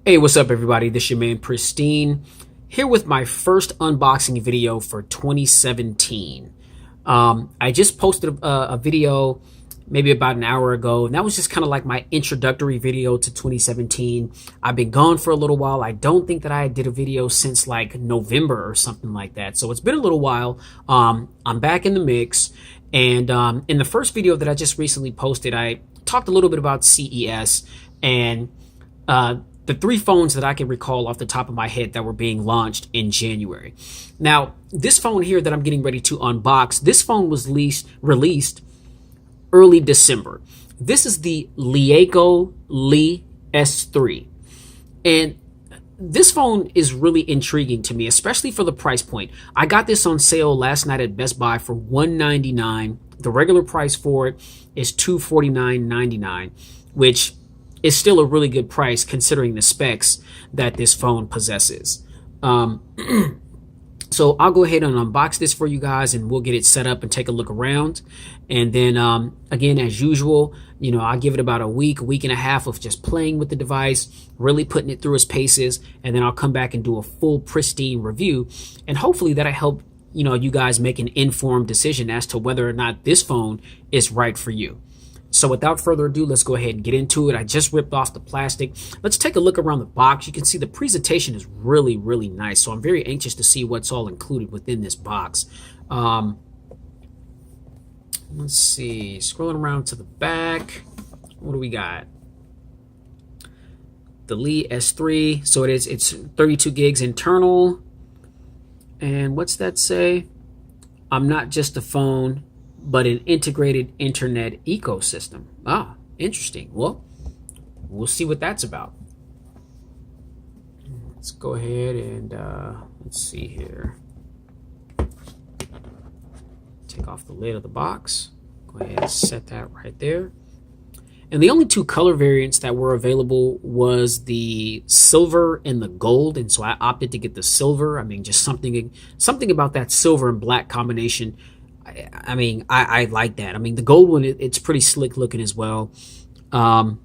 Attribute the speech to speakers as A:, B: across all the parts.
A: Hey, what's up, everybody? This is your man Pristine here with my first unboxing video for 2017. I just posted a video maybe about an hour ago, and that was just kind of like my introductory video to 2017. I've been gone for a little while. I don't think that I did a video since like November or something like that. So it's been a little while. I'm back in the mix. And in the first video that I just recently posted, I talked a little bit about CES and the three phones that I can recall off the top of my head that were being launched in January. Now, this phone here that I'm getting ready to unbox, this phone was released early December. This is the Leeco Lee S3. And this phone is really intriguing to me, especially for the price point. I got this on sale last night at Best Buy for $199. The regular price for it is $249.99, which is still a really good price considering the specs that this phone possesses. So I'll go ahead and unbox this for you guys, and we'll get it set up and take a look around. And then again, as usual, I'll give it about a week and a half of just playing with the device, really putting it through its paces, and then I'll come back and do a full pristine review. And hopefully that'll help you guys make an informed decision as to whether or not this phone is right for you. So without further ado, let's go ahead and get into it. I just ripped off the plastic. Let's take a look around the box. You can see the presentation is really, really nice. So I'm very anxious to see what's all included within this box. Let's see, scrolling around to the back. What do we got? The Lee S3. So it's 32 gigs internal. And what's that say? I'm not just a phone, but an integrated internet ecosystem. Ah, interesting. Well, we'll see what that's about. Let's go ahead and let's see here. Take off the lid of the box. Go ahead and set that right there. And the only two color variants that were available was the silver and the gold, and so I opted to get the silver. I mean, just something about that silver and black combination. I like that. I mean, the gold one, it's pretty slick looking as well. So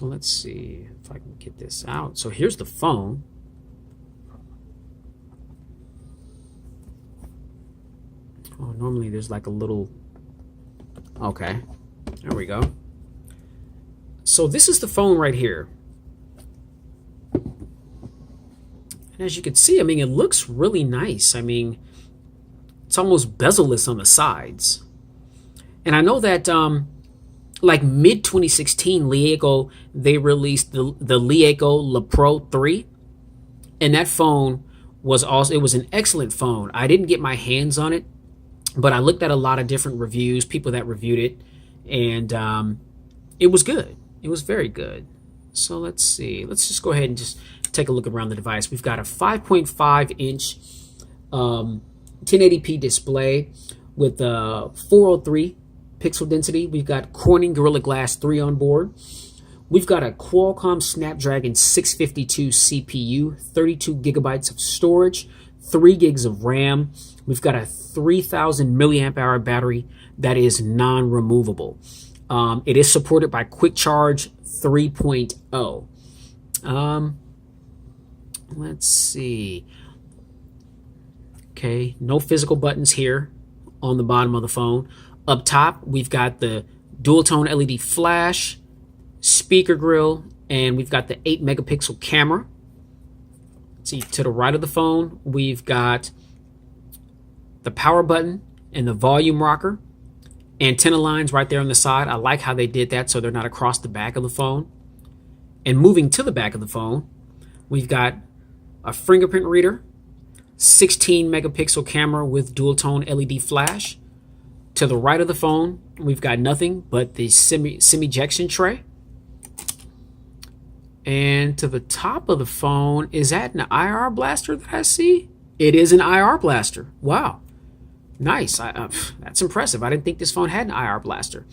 A: let's see if I can get this out. So here's the phone. Oh, normally there's like a little, okay, there we go. So this is the phone right here. And as you can see, it looks really nice. It's almost bezel-less on the sides. And I know that like mid 2016, Leeco, they released the Leeco Le Pro 3. And that phone was an excellent phone. I didn't get my hands on it, but I looked at a lot of different reviews, people that reviewed it, and it was good. It was very good. So let's see. Let's just go ahead and just take a look around the device. We've got a 5.5 inch 1080p display with 403 pixel density. We've got Corning Gorilla Glass 3 on board. We've got a Qualcomm Snapdragon 652 CPU, 32 gigabytes of storage, 3 gigs of RAM. We've got a 3000 milliamp hour battery that is non-removable. It is supported by Quick Charge 3.0. Let's see. Okay, no physical buttons here on the bottom of the phone. Up top, we've got the dual tone LED flash, speaker grill, and we've got the 8 megapixel camera. Let's see, to the right of the phone, we've got the power button and the volume rocker. Antenna lines right there on the side. I like how they did that so they're not across the back of the phone. And moving to the back of the phone, we've got a fingerprint reader, 16 megapixel camera with dual tone LED flash. To the right of the phone, we've got nothing but the SIM ejection tray. And to the top of the phone, is that an IR blaster that I see? It is an IR blaster. Wow. Nice. That's impressive. I didn't think this phone had an IR blaster.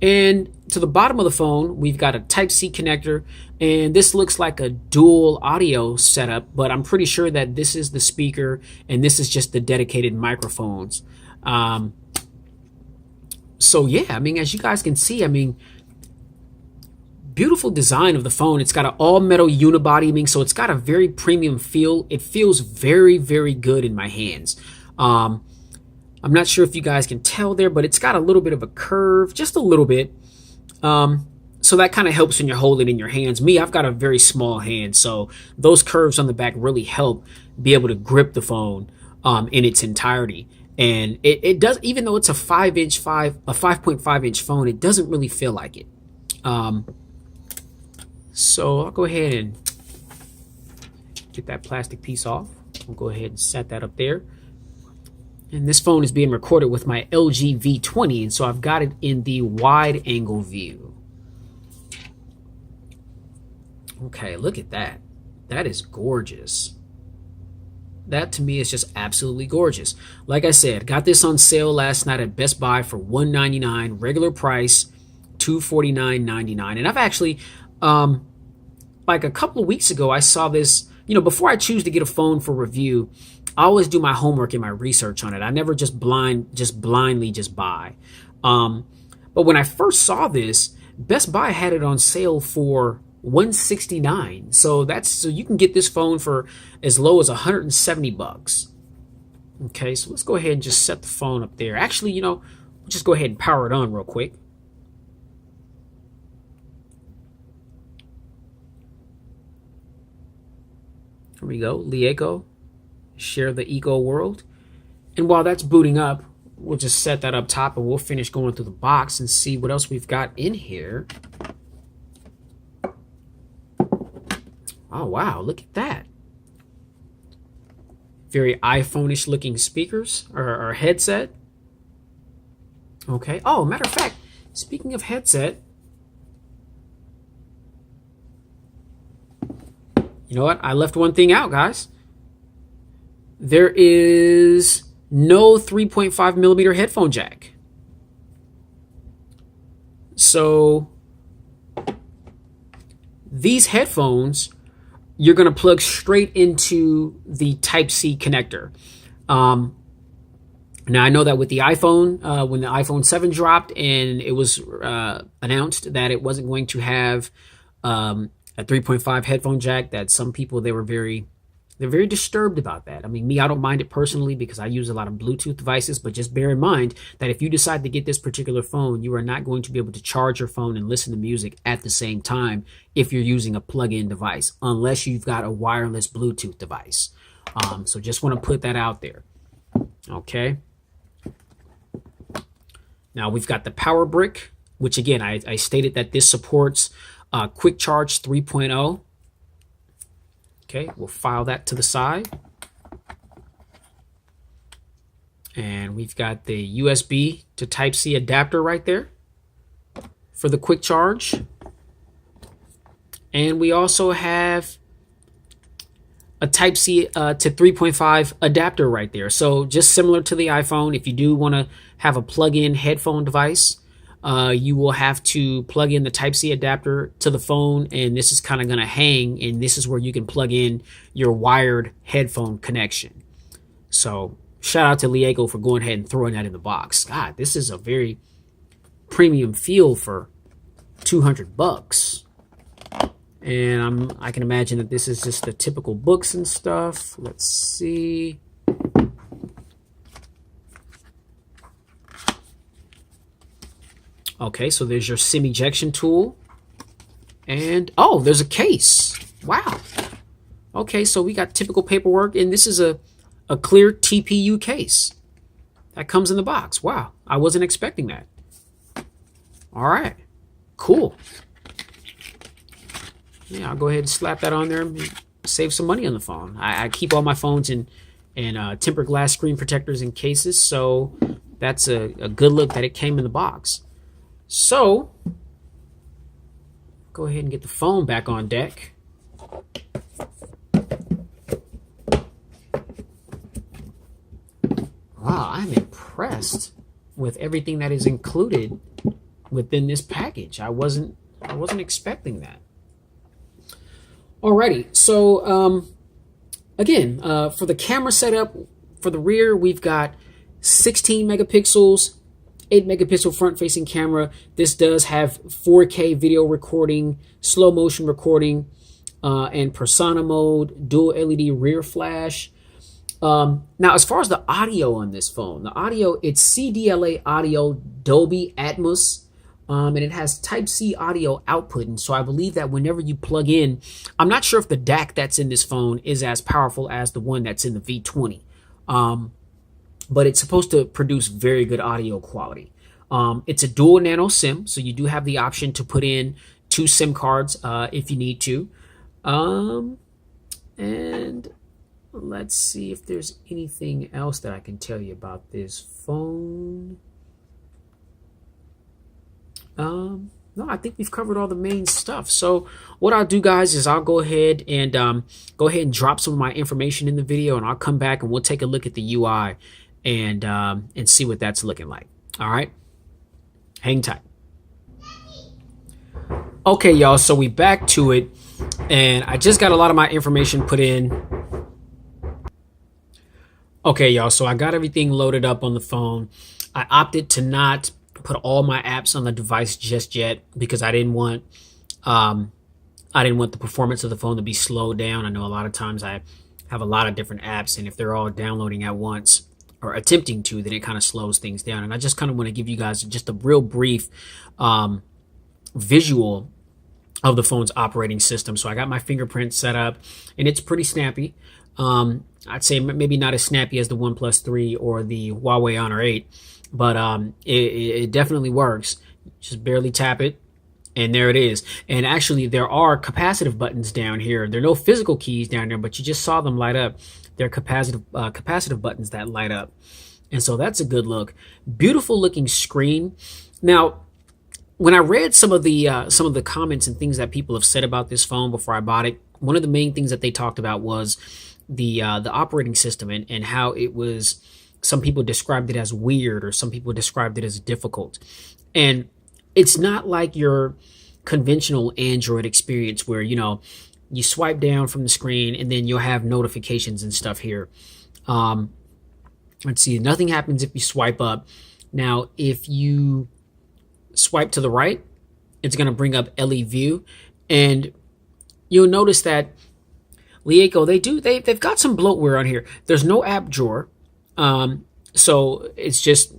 A: And to the bottom of the phone, we've got a Type-C connector, and this looks like a dual audio setup, but I'm pretty sure that this is the speaker and this is just the dedicated microphones. So yeah, as you guys can see, beautiful design of the phone. It's got an all metal unibody, so it's got a very premium feel. It feels very, very good in my hands. I'm not sure if you guys can tell there, but it's got a little bit of a curve, just a little bit. So that kind of helps when you're holding it in your hands. Me, I've got a very small hand, so those curves on the back really help be able to grip the phone in its entirety. And it does, even though it's a 5.5 inch phone, it doesn't really feel like it. So I'll go ahead and get that plastic piece off. We'll go ahead and set that up there. And this phone is being recorded with my LG V20, and so I've got it in the wide angle view. Okay, look at that. That is gorgeous. That to me is just absolutely gorgeous. Like I said, got this on sale last night at Best Buy for $199, regular price $249.99. And I've actually, like a couple of weeks ago, I saw this. Before I choose to get a phone for review, I always do my homework and my research on it. I never just blindly buy. But when I first saw this, Best Buy had it on sale for $169. So you can get this phone for as low as $170. Okay, so let's go ahead and just set the phone up there. Actually, we'll just go ahead and power it on real quick. Here we go, LeEco, share the eco world. And while that's booting up, we'll just set that up top and we'll finish going through the box and see what else we've got in here. Oh, wow, look at that. Very iPhone-ish looking speakers or headset. Okay. Oh, matter of fact, speaking of headset, you know what? I left one thing out, guys. There is no 3.5 millimeter headphone jack. So these headphones, you're going to plug straight into the Type-C connector. Now, I know that with the iPhone, when the iPhone 7 dropped and it was announced that it wasn't going to have a 3.5 headphone jack, that some people, they're very disturbed about that. I mean, me, I don't mind it personally because I use a lot of Bluetooth devices, but just bear in mind that if you decide to get this particular phone, you are not going to be able to charge your phone and listen to music at the same time if you're using a plug-in device, unless you've got a wireless Bluetooth device. So just want to put that out there. Okay. Now we've got the power brick, which again, I stated that this supports Quick Charge 3.0. Okay, we'll file that to the side. And we've got the USB to Type-C adapter right there for the quick charge. And we also have a Type-C to 3.5 adapter right there. So just similar to the iPhone, if you do want to have a plug-in headphone device, you will have to plug in the Type-C adapter to the phone, and this is kind of going to hang, and this is where you can plug in your wired headphone connection. So shout out to LeEco for going ahead and throwing that in the box. God, this is a very premium feel for $200. And I can imagine that this is just the typical books and stuff. Let's see. Okay, so there's your SIM ejection tool. And, oh, there's a case. Wow. Okay, so we got typical paperwork, and this is a clear TPU case that comes in the box. Wow, I wasn't expecting that. All right, cool. Yeah, I'll go ahead and slap that on there and save some money on the phone. I keep all my phones in tempered glass screen protectors and cases, so that's a good look that it came in the box. So, go ahead and get the phone back on deck. Wow, I'm impressed with everything that is included within this package. I wasn't expecting that. Alrighty, so again, for the camera setup, for the rear, we've got 16 megapixels, 8 megapixel front facing camera. This does have 4K video recording, slow motion recording, and persona mode, dual LED rear flash. Now, as far as the audio on this phone, the audio, it's CDLA audio, Dolby Atmos, and it has Type-C audio output. And so I believe that whenever you plug in, I'm not sure if the DAC that's in this phone is as powerful as the one that's in the V20, but it's supposed to produce very good audio quality. It's a dual nano SIM, so you do have the option to put in 2 SIM cards if you need to. And let's see if there's anything else that I can tell you about this phone. No, I think we've covered all the main stuff. So what I'll do, guys, is I'll go ahead and drop some of my information in the video, and I'll come back and we'll take a look at the UI and see what that's looking like. All right, hang tight. Okay, y'all. So we back to it, and I just got a lot of my information put in. Okay, y'all, so I got everything loaded up on the phone. I opted to not put all my apps on the device just yet because I didn't want the performance of the phone to be slowed down. I know a lot of times I have a lot of different apps, and if they're all downloading at once or attempting to, then it kind of slows things down. And I just kind of want to give you guys just a real brief visual of the phone's operating system. So I got my fingerprint set up, and it's pretty snappy. I'd say maybe not as snappy as the OnePlus 3 or the Huawei Honor 8, but it definitely works. Just barely tap it, and there it is. And actually, there are capacitive buttons down here. There are no physical keys down there, but you just saw them light up. They're capacitive buttons that light up, and so that's a good look. Beautiful looking screen. Now, when I read some of the comments and things that people have said about this phone before I bought it, one of the main things that they talked about was the operating system and how it was. Some people described it as weird, or some people described it as difficult. And it's not like your conventional Android experience where, you know, you swipe down from the screen and then you'll have notifications and stuff here. Let's see, nothing happens if you swipe up. Now, if you swipe to the right, it's going to bring up LE View, and you'll notice that Leeco, they've got some bloatware on here. There's no app drawer. So it's just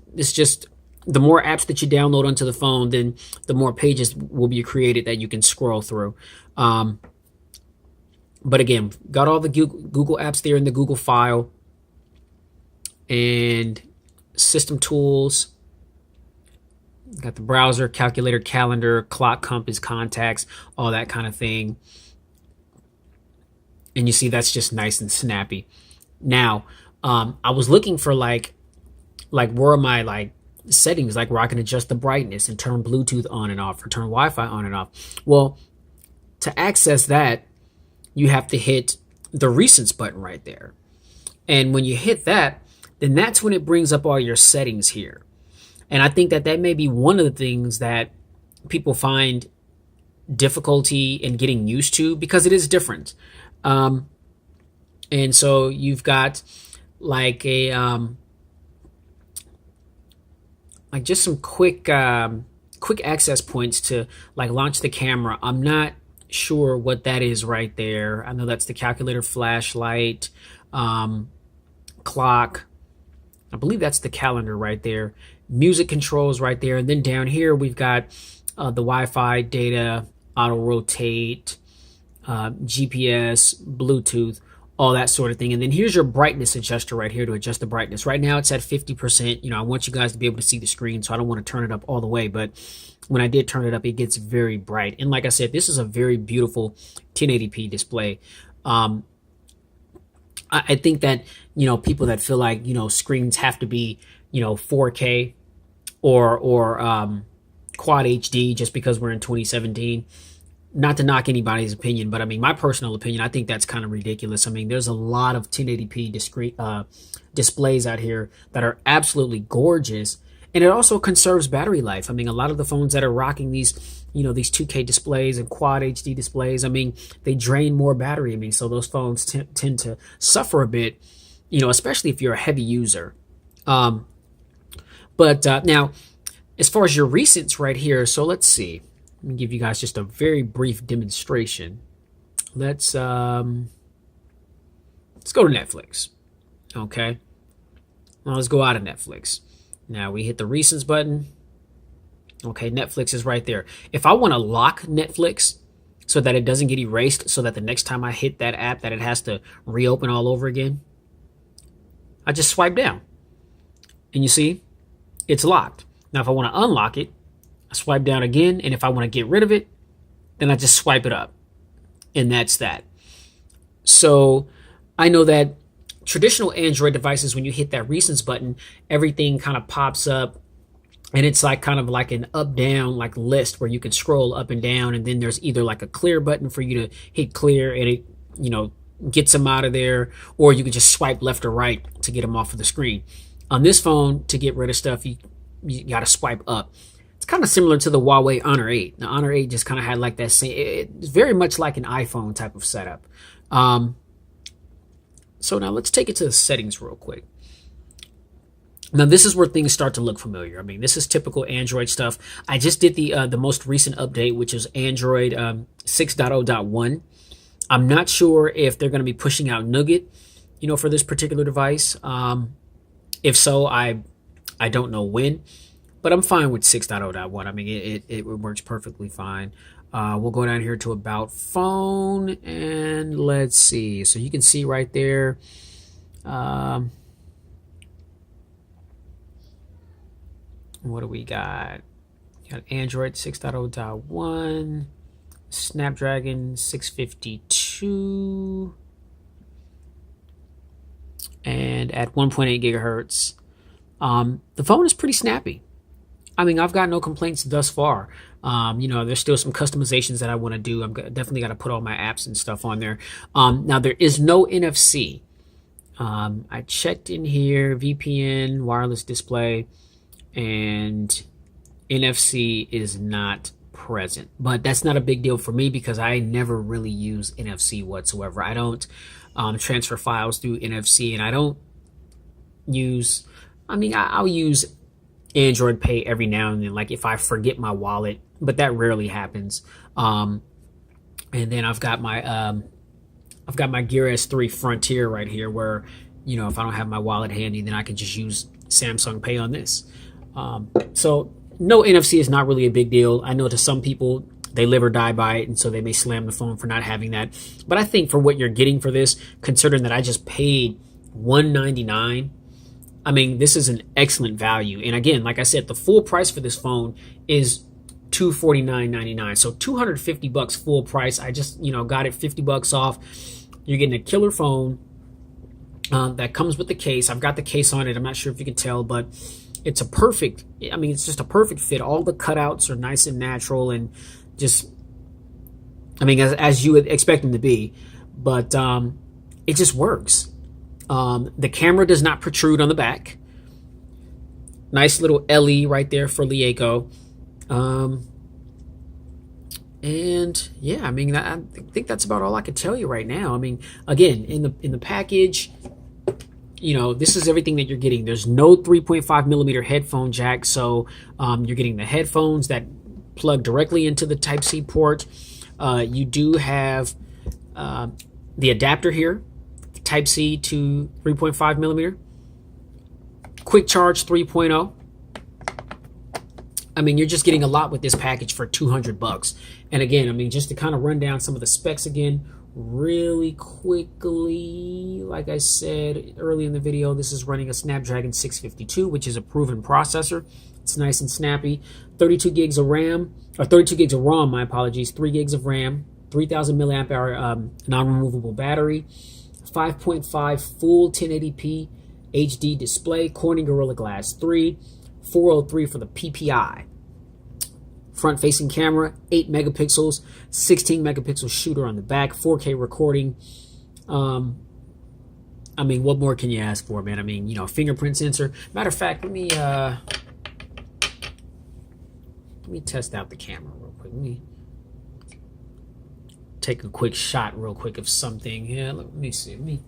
A: the more apps that you download onto the phone, then the more pages will be created that you can scroll through. But again, got all the Google apps there in the Google file, and system tools. Got the browser, calculator, calendar, clock, compass, contacts, all that kind of thing. And you see that's just nice and snappy. Now, I was looking for like where are my like settings, like where I can adjust the brightness and turn Bluetooth on and off or turn Wi-Fi on and off. Well, to access that, you have to hit the recents button right there. And when you hit that, then that's when it brings up all your settings here. And I think that may be one of the things that people find difficulty in getting used to, because it is different. And so you've got like a like just some quick access points to like launch the camera. I'm not sure what that is right there. I know that's the calculator, flashlight, clock. I believe that's the calendar right there. Music controls right there. And then down here we've got the Wi-Fi, data, auto rotate, GPS, Bluetooth, all that sort of thing. And then here's your brightness adjuster right here to adjust the brightness. Right now it's at 50%. You know, I want you guys to be able to see the screen, so I don't want to turn it up all the way. But when I did turn it up, it gets very bright. And like I said, this is a very beautiful 1080p display. I think that, you know, people that feel like, you know, screens have to be, you know, 4K or quad HD just because we're in 2017. Not to knock anybody's opinion, but I mean, my personal opinion, I think that's kind of ridiculous. I mean, there's a lot of 1080p displays out here that are absolutely gorgeous, and it also conserves battery life. I mean, a lot of the phones that are rocking these, you know, these 2K displays and quad HD displays, I mean, they drain more battery. I mean, so those phones tend to suffer a bit, you know, especially if you're a heavy user. But now, as far as your recents right here, so let's see. Let me give you guys just a very brief demonstration. Let's go to Netflix. Okay. Now let's go out of Netflix. Now we hit the recents button. Okay, Netflix is right there. If I want to lock Netflix so that it doesn't get erased, so that the next time I hit that app that it has to reopen all over again, I just swipe down. And you see, it's locked. Now if I want to unlock it, I swipe down again. And if I want to get rid of it, then I just swipe it up. And that's that. So I know that traditional Android devices, when you hit that recents button, everything kind of pops up. And it's like kind of like an up down like list where you can scroll up and down, and then there's either like a clear button for you to hit clear and it, you know, gets them out of there, or you can just swipe left or right to get them off of the screen. On this phone, to get rid of stuff, you got to swipe up. It's kind of similar to the Huawei Honor 8. The Honor 8 just kind of had like that same, it's very much like an iPhone type of setup. So now let's take it to the settings real quick. Now, this is where things start to look familiar. I mean, this is typical Android stuff. I just did the most recent update, which is Android 6.0.1. I'm not sure if they're going to be pushing out Nougat, you know, for this particular device. If so, I don't know when, but I'm fine with 6.0.1. I mean, it works perfectly fine. We'll go down here to About Phone, and let's see. So you can see right there. What do we got? We got Android 6.0.1, Snapdragon 652, and at 1.8 gigahertz. The phone is pretty snappy. I mean, I've got no complaints thus far. You know, there's still some customizations that I want to do. I'm definitely got to put all my apps and stuff on there. Now, there is no NFC. I checked in here, VPN, wireless display, and NFC is not present. But that's not a big deal for me because I never really use NFC whatsoever. I don't transfer files through NFC, and I don't use, I mean, I'll use Android Pay every now and then, like if I forget my wallet, but that rarely happens. And then I've got my Gear S3 Frontier right here, where, you know, if I don't have my wallet handy, then I can just use Samsung Pay on this. So no, NFC is not really a big deal. I know to some people they live or die by it, and so they may slam the phone for not having that. But I think for what you're getting for this, considering that I just paid $199, I mean, this is an excellent value. And again, like I said, the full price for this phone is $249.99. So $250 full price. I just, you know, got it $50 off. You're getting a killer phone that comes with the case. I've got the case on it. I'm not sure if you can tell, but it's a perfect, I mean, it's just a perfect fit. All the cutouts are nice and natural and just, I mean, as you would expect them to be, but it just works. The camera does not protrude on the back. Nice little LE right there for Lieco. And yeah, I mean, I think that's about all I can tell you right now. I mean, again, in the package, you know, this is everything that you're getting. There's no 3.5 millimeter headphone jack, so you're getting the headphones that plug directly into the Type-C port. You do have the adapter here, Type-C to 3.5 millimeter. Quick Charge 3.0. I mean, you're just getting a lot with this package for $200. And again, I mean, just to kind of run down some of the specs again, really quickly, like I said early in the video, this is running a Snapdragon 652, which is a proven processor. It's nice and snappy. 32 gigs of RAM, or 32 gigs of ROM, my apologies, 3 gigs of RAM, 3000 milliamp hour non-removable battery, 5.5 full 1080p HD display, Corning Gorilla Glass 3, 403 for the PPI. Front-facing camera, 8 megapixels, 16 megapixel shooter on the back, 4K recording. I mean, what more can you ask for, man? I mean, you know, fingerprint sensor. Matter of fact, let me test out the camera real quick. Let me take a quick shot real quick of something here. Let me see.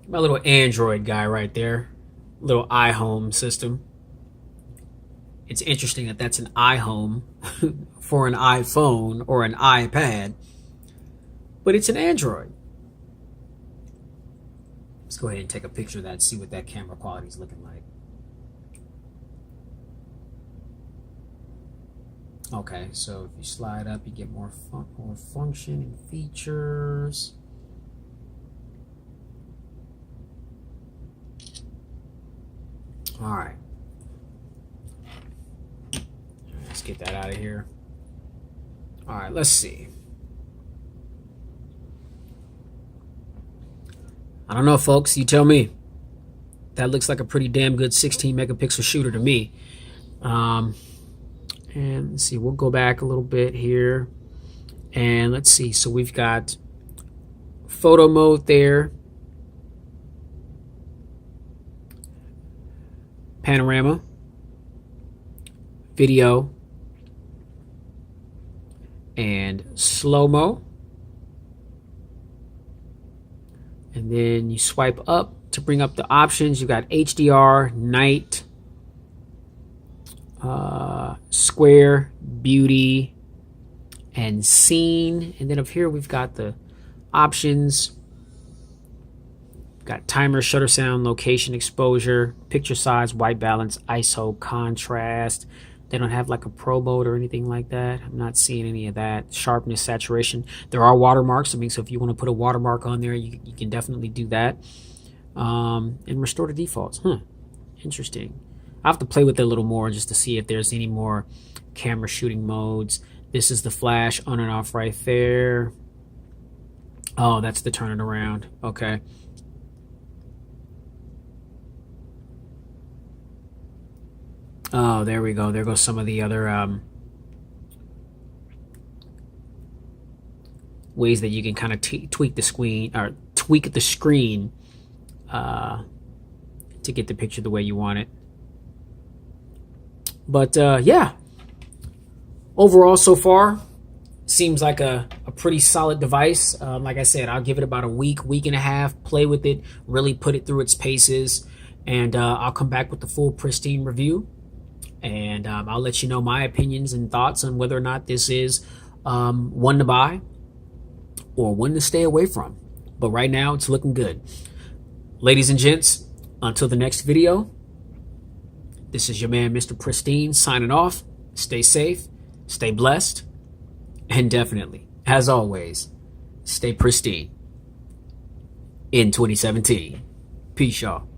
A: My little Android guy right there. Little iHome system. It's interesting that that's an iHome for an iPhone or an iPad, but it's an Android. Let's go ahead and take a picture of that and see what that camera quality is looking like. Okay, so if you slide up, you get more function and features. All right. Let's get that out of here. All right, let's see. I don't know, folks. You tell me. That looks like a pretty damn good 16 megapixel shooter to me. And let's see, we'll go back a little bit here. And let's see. So we've got photo mode there. Panorama. Video. And slow-mo. And then you swipe up to bring up the options. You got HDR, night, square, beauty, and scene. And then up here we've got the options. Got timer, shutter sound, location, exposure, picture size, white balance, ISO, contrast. They don't have like a pro mode or anything like that. I'm not seeing any of that. Sharpness, saturation. There are watermarks. I mean, so if you want to put a watermark on there, you can definitely do that. And restore to defaults. Interesting. I have to play with it a little more just to see if there's any more camera shooting modes. This is the flash on and off right there. Oh, that's the turn it around. Okay. Oh, there we go. There goes some of the other ways that you can kind of tweak the screen or tweak the screen to get the picture the way you want it. But yeah, overall so far seems like a pretty solid device. Like I said, I'll give it about a week and a half, play with it, really put it through its paces, and I'll come back with the full pristine review. And I'll let you know my opinions and thoughts on whether or not this is one to buy or one to stay away from. But right now, it's looking good. Ladies and gents, until the next video, this is your man, Mr. Pristine, signing off. Stay safe, stay blessed, and definitely, as always, stay pristine in 2017. Peace, y'all.